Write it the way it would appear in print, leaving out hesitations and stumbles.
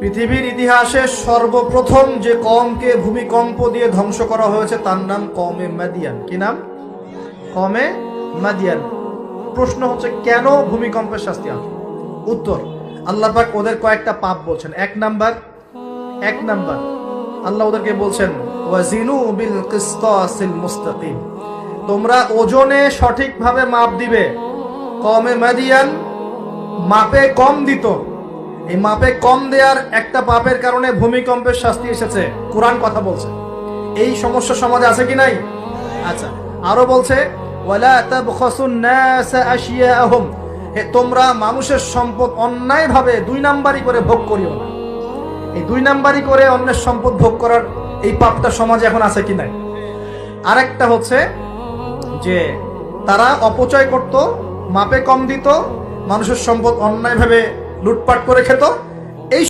পৃথিবীর ইতিহাসে সর্বপ্রথম যে কওমকে ভূমিকম্প দিয়ে ধ্বংস করা হয়েছে তার নাম কওমে মাদিয়ান। কি নাম? কওমে মাদিয়ান। প্রশ্ন হচ্ছে কেন ভূমিকম্পের শাস্তি আসবে? উত্তর, আল্লাহ পাক ওদের কয়েকটা পাপ বলছেন। এক নাম্বার আল্লাহ ওদেরকে বলছেন ওয়াজিনু বিল কিসতাসিল মুস্তাকিম, তোমরা ওজনে সঠিকভাবে মাপ দিবে। কওমে মাদিয়ান মাপে কম দিত, এই মাপে কম দেওয়ার একটা পাপের কারণে ভূমিকম্পের শাস্তি এসেছে। কোরআন কথা বলছে। এই সমস্যা সমাজে আছে কি নাই? আচ্ছা, আরো বলছে ওয়ালা তাবখাসুন নাস আশিয়াহুম, তোমরা মানুষের সম্পদ অন্যায়ভাবে দুই নাম্বারি করে ভোগ করিও না। এই দুই নাম্বারি করে অন্যের সম্পদ ভোগ করার এই পাপটা সমাজে এখন আছে কি নাই? আরেকটা হচ্ছে যে তারা অপচয় করত, মাপে কম দিত, মানুষের সম্পদ অন্যায়ভাবে লুটপাট করে খেত,